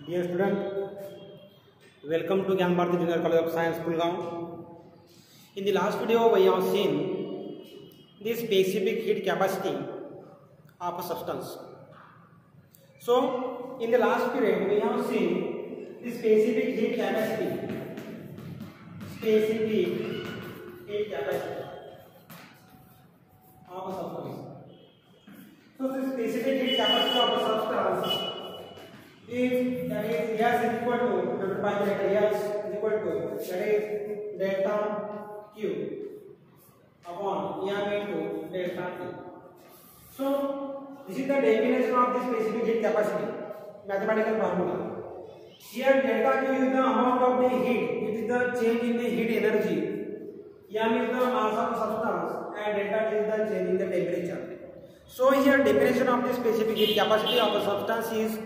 Dear student, welcome to Gyan Bharati Junior College of Science, Kulgaon. In the last video, we have seen the specific heat capacity of a substance. So, in the last period, we have seen the specific heat capacity. Specific heat capacity of a substance. So, the specific heat capacity of a substance is that is S is equal to divided by delta S is equal to that is delta Q upon M into delta T. So this is the definition of the specific heat capacity, mathematical formula. Here delta Q is the amount of the heat, it is the change in the heat energy. M is the mass of the substance and delta T is the change in the temperature. So here definition of the specific heat capacity of a substance is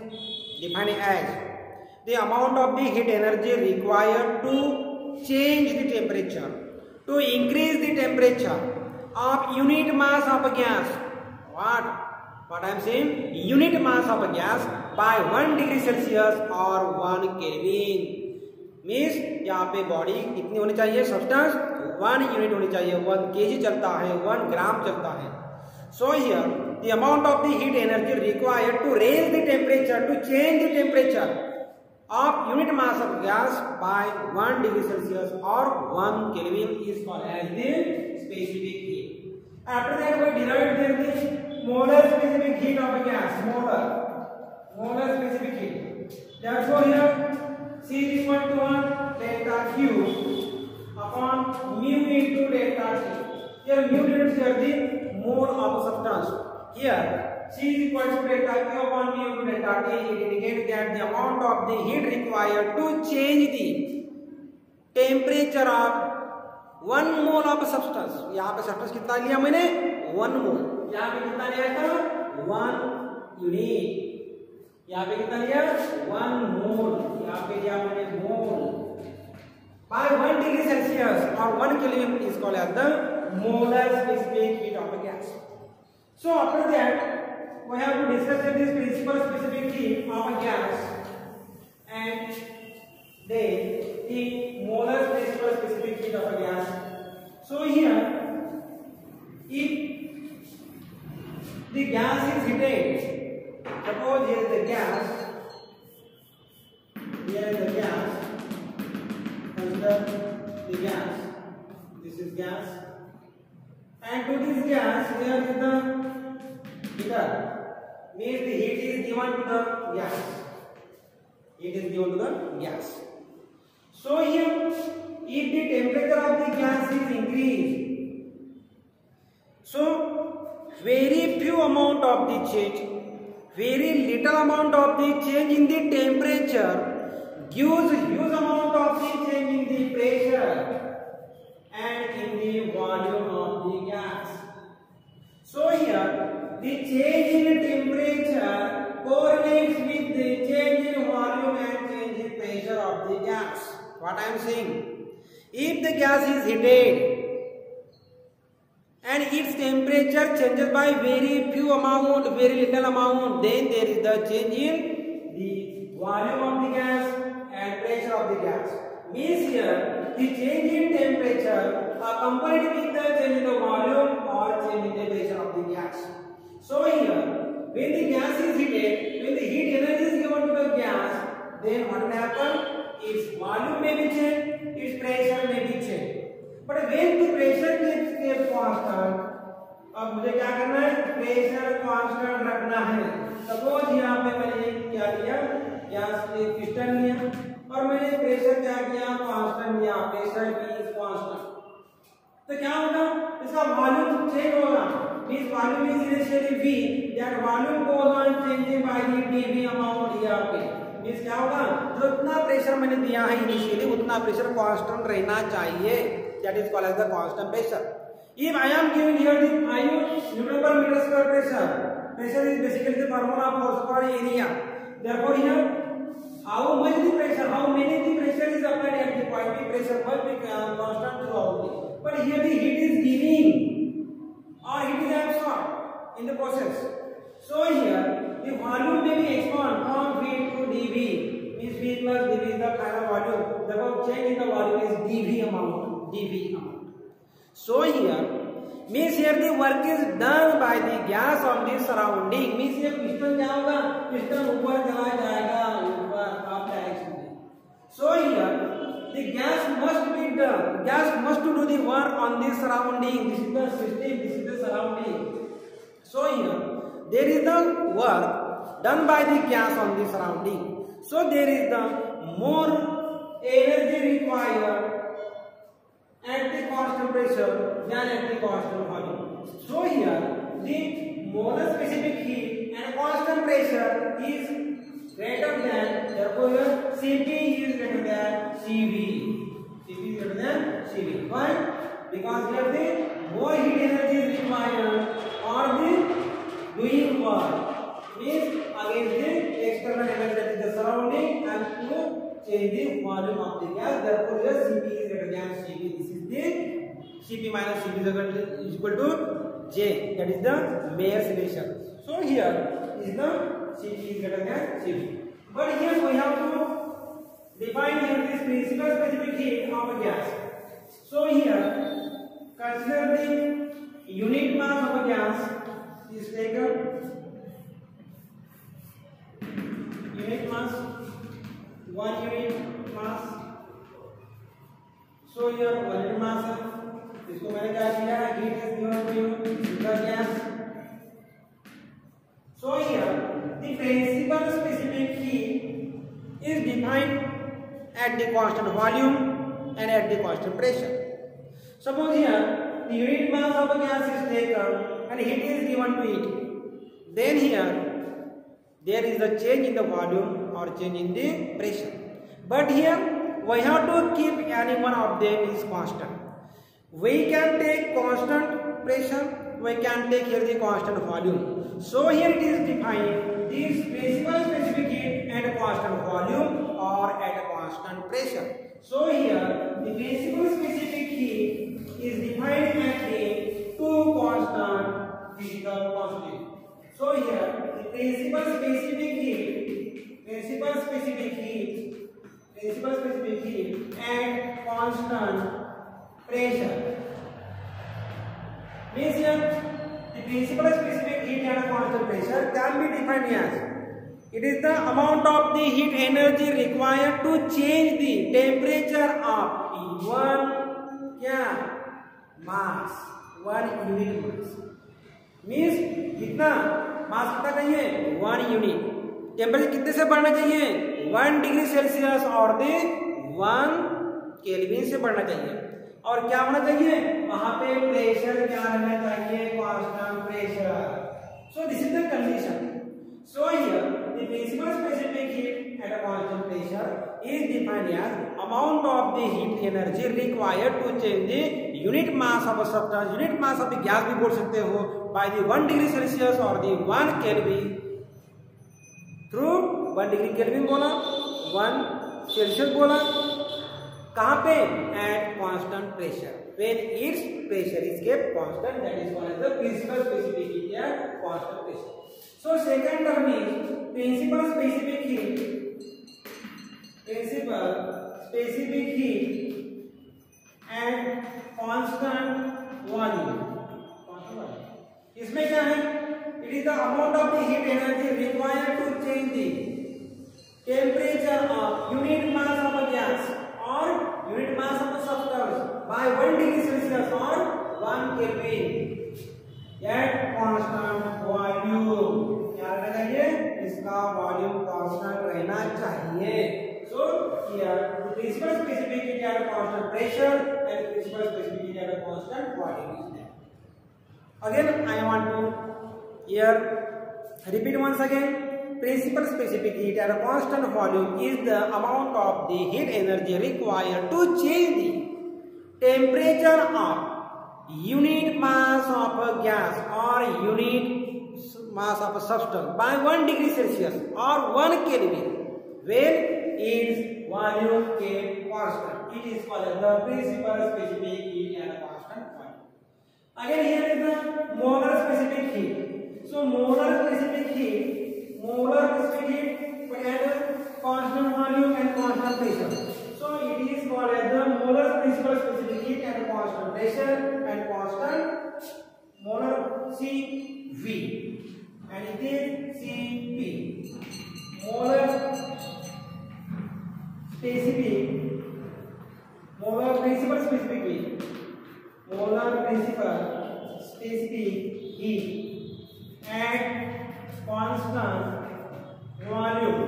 defined as the amount of the heat energy required to change the temperature, to increase the temperature of unit mass of a gas. What I am saying? Unit mass of a gas by 1 degree Celsius or 1 Kelvin. Means यहाँ पे body कितनी होनी चाहिए? Substance 1 unit होनी चाहिए. 1 kg चलता है, 1 ग्राम चलता है. So here the amount of the heat energy required to raise the temperature, to change the temperature of unit mass of gas by 1 degree Celsius or 1 Kelvin is called as the specific heat. After that we derived the molar specific heat of a gas. Molar specific heat. Therefore here C is equal to 1 delta Q upon mu into delta T. Here mu denotes here the mole of a substance. Here C is equal to delta Q upon mu into delta T. It indicates that the amount of the heat required to change the temperature of 1 mole of a substance. यहाँ पे substance कितना लिया मैंने? 1 mole. यहाँ पे कितना लिया था? 1 unit. यहाँ पे कितना लिया? 1 mole. यहाँ पे लिया मैंने mole. By 1 degree Celsius or 1 Kelvin is called as the molar specific heat of a gas. So after that we have to discuss this principal specific heat of a gas and then the molar principal specific heat of a gas. So here if the gas is heated, suppose here is the gas, consider the gas, this is gas, and to this gas here is the heater, means the heat is given to the gas. Heat is given to the gas. So here, if the temperature of the gas is increased, so very few amount of the change, very little amount of the change in the temperature gives huge amount of the change in the pressure and in the volume of the gas. So here the change in temperature correlates with the change in volume and change in pressure of the gas. What I am saying? If the gas is heated and its temperature changes by very few amount, very little amount, then there is the change in the volume of the gas and pressure of the gas. Means here the change in temperature accompanied with the change in the volume or change in the pressure of the gas. So here when the gas is heated, when the heat energy is given to the gas, then what will happen? Its volume may be changed, its pressure may be changed. But when the pressure keeps constant, अब मुझे क्या करना है? Pressure constant रखना है. Suppose यहाँ पे मैंने क्या लिया? गैस के पिस्टन लिया और मैंने प्रेशर क्या किया? कांस्टेंट लिया. Pressure is constant. तो क्या होगा? इसका वॉल्यूम चेंज होगा. Means volume is initially V, that volume goes on changing by the dV amount here पे. मींस क्या होगा? जो इतना प्रेशर मैंने दिया है इनिशियली उतना प्रेशर कांस्टेंट रहना चाहिए. That is called as the constant pressure. If I am giving here the Newton per meter square pressure, pressure is basically the formula of force per area. Therefore here, how much the pressure, how many the pressure is applied at the point, the pressure must be constant throughout. But here the heat is giving or heat is absorbed in the process. So here the volume may be expanded from V to dV. dV amount. So here means here the work is done by the gas on the surrounding. means ये piston क्या होगा, piston ऊपर चला जाएगा, ऊपर आप direction में. So here the gas must be done, gas must do the work on the surrounding. This is the system, this is the surrounding. So here there is the work done by the gas on the surrounding. So there is the more energy required at the constant pressure than at the constant volume. So here the molar specific heat and constant pressure is greater than, therefore your Cp is greater than Cv. Cp is greater than Cv. Why? Because here the more heat energy is required or the doing work means against the external energy that is the surrounding and to change the volume of the gas. Therefore your Cp is greater than Cv. This is the Cp minus Cv is equal to J. That is the Mayer's relation. So here is the Cp is greater than Cv. But here we have to define here this principal specific heat of a gas. So here consider the unit mass of a gas is taken. Unit mass, 1 unit mass. So here 1 unit mass है, इसको मैंने क्या किया है, heat is given to you, the gas. So here the principal specific heat is defined at the constant volume and at the constant pressure. Suppose here the unit mass of a gas is taken and heat is given to it. Then here there is a change in the volume or change in the pressure. But here we have to keep any one of them is constant. We can take constant pressure, we can take here the constant volume. So here it is defined this principal specific heat at a constant volume or at a constant pressure. So here the principal specific heat is defined at the two constant physical constants. So here the principal specific heat at constant pressure means here the principal specific heat at a constant pressure can be defined as it is the amount of the heat energy required to change the temperature of one mass, 1 unit mass. Means कितना मास कितना चाहिए, 1 unit. Temperature कितने से बढ़ना चाहिए, 1 degree Celsius और 1 kelvin से बढ़ना चाहिए. और क्या होना चाहिए, वहां पे प्रेशर क्या रहना चाहिए, constant pressure. So this is the condition. So here the principal specific heat at a constant pressure is defined as amount of the heat energy required to change the unit mass of a substance. Unit mass of the gas भी बोल सकते हो by the 1 degree Celsius or the 1 Kelvin through 1 degree Kelvin बोला, 1 Celsius बोला, कहाँ पे, at constant pressure. When its pressure is kept constant, that is called as the principal specific heat at constant pressure. So second term is principal specific heat. Principal specific heat at constant volume. इसमें क्या है, it is the amount of the heat energy required to change the temperature of unit mass of a gas और unit mass of a substance by 1 degree Celsius और 1 kelvin eight constant volume. क्या रहना चाहिए, इसका volume constant रहना चाहिए. So here the principal specific heat at constant pressure and principal specific heat at constant volume. Again, I want to here repeat once again. Principal specific heat at a constant volume is the amount of the heat energy required to change the temperature of unit mass of a gas or unit mass of a substance by 1 degree Celsius or 1 Kelvin when its volume kept constant. It is called as the principal specific heat at a constant volume. Again here is the molar specific heat. So molar specific heat at constant volume and constant pressure. So So it is called as the Molar principal specific heat at constant pressure and constant molar Cv, and it is Cp. Molar principal specific heat. Molar principal specific heat at constant volume.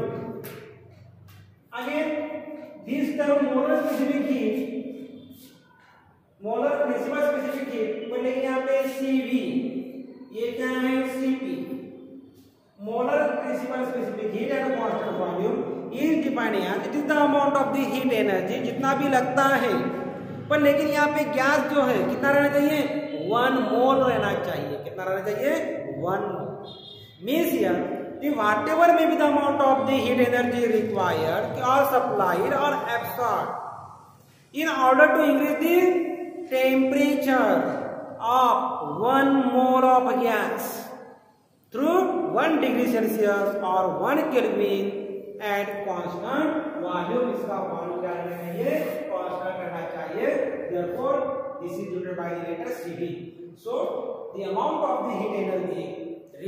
Again, this term molar specific heat, molar principal specific heat को लेंगे यहाँ पे Cv, ये क्या है Cp. Molar principal specific heat at constant volume is defined as it is the amount of the heat energy, जितना भी लगता है, पर लेकिन यहाँ पे गैस जो है कितना रहना चाहिए, 1 मोल रहना चाहिए. कितना रहना चाहिए, 1 mole. Means here the whatever may be the amount of the heat energy required or supplied or absorbed in order to increase the temperature of 1 mole of gas through 1 degree Celsius or 1 Kelvin at constant volume. इसका volume क्या रहना चाहिए, constant रहना चाहिए. Therefore, this is denoted by the letter Cv. So, the amount of the heat energy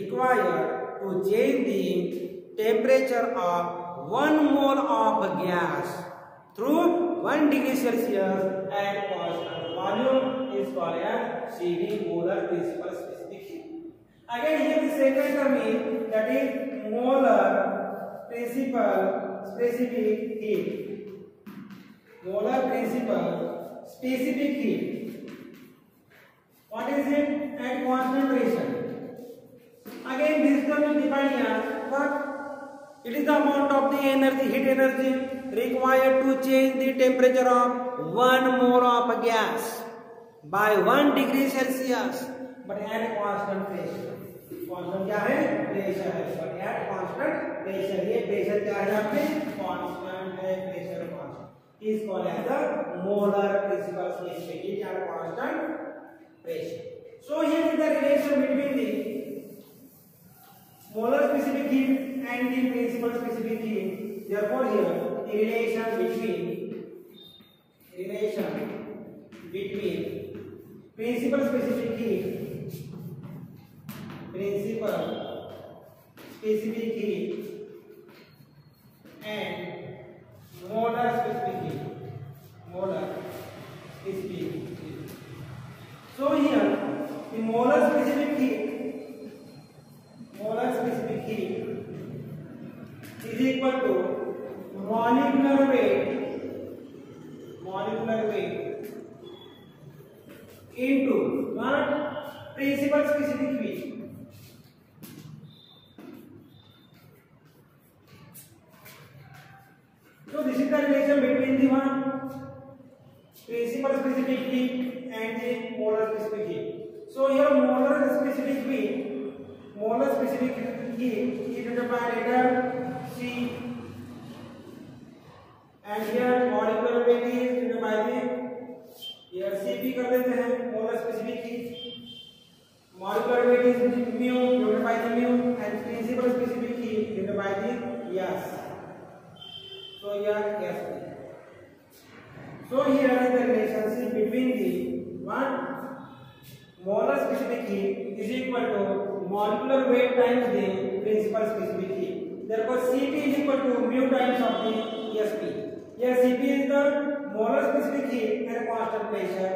required to change the temperature of 1 mole of gas through 1 degree Celsius at constant volume is called as Cv, molar principal specific heat. Again, here the second term is that is molar principal specific heat. Molar principal specific heat. What is it? At constant pressure. Again, this term is defined as what? It is the amount of the energy, heat energy required to change the temperature of 1 mole of gas by 1 degree Celsius, but at constant pressure. Constant क्या है? Pressure है. But at constant pressure. ये pressure क्या है यहाँ पे? Constant है. Pressure constant. Is called as the molar principal specific heat at constant pressure. So here is the relation between the molar specific heat and the principal specific heat. Therefore, here the relation between principal specific heat and molar specific heat. So here the molar specific heat is equal to molecular weight into what? Principal specific heat. So this is the relation between the one principal specific heat and the molar specific heat. So here molar specific heat is denoted by letter C, and here molecular weight is denoted by the here Cp कर देते हैं. molar specific heat, molecular weight is mu denoted by the mu, and principal specific heat denoted by the S. So here S. So here is the relationship between the one molar specific heat is equal to molecular weight times the principal specific heat. Therefore, Cp is equal to mu times of the Sp. Here Cp is the molar specific heat at constant pressure,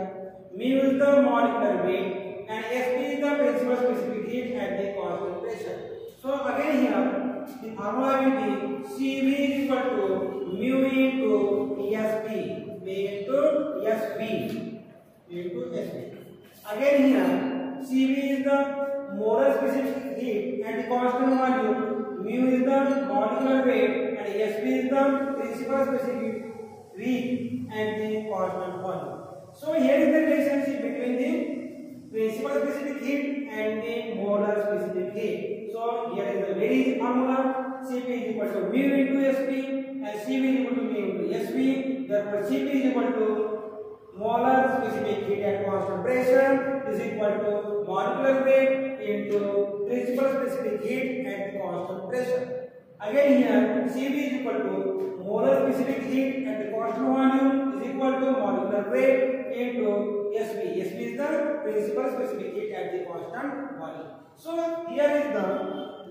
mu is the molecular weight, and Sp is the principal specific heat at the constant pressure. So again here the formula will be Cv is equal to mu into Sp, into Sp. Again here Cv is the molar specific heat at the constant volume, mu is the molecular weight, and Sp is the principal specific heat at the constant volume. So here is the relationship between the principal specific heat and the molar specific heat. So here is the very easy formula. Cp is equal to mu into Sp, and Cv is equal to mu into Sp. Therefore, Cp is equal to molar specific heat at constant pressure is equal to molecular weight into principal specific heat at the constant pressure. Again here Cv is equal to molar specific heat at the constant volume is equal to molecular weight into Sv. Sv is the principal specific heat at the constant volume. So here is the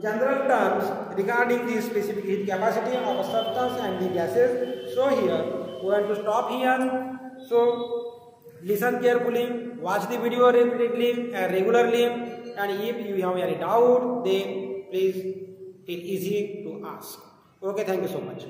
general terms regarding the specific heat capacity of a substance and the gases. So here we want to stop here. So listen carefully, watch the video repeatedly and regularly, and if you have any doubt, then please feel easy to ask. Okay, thank you so much.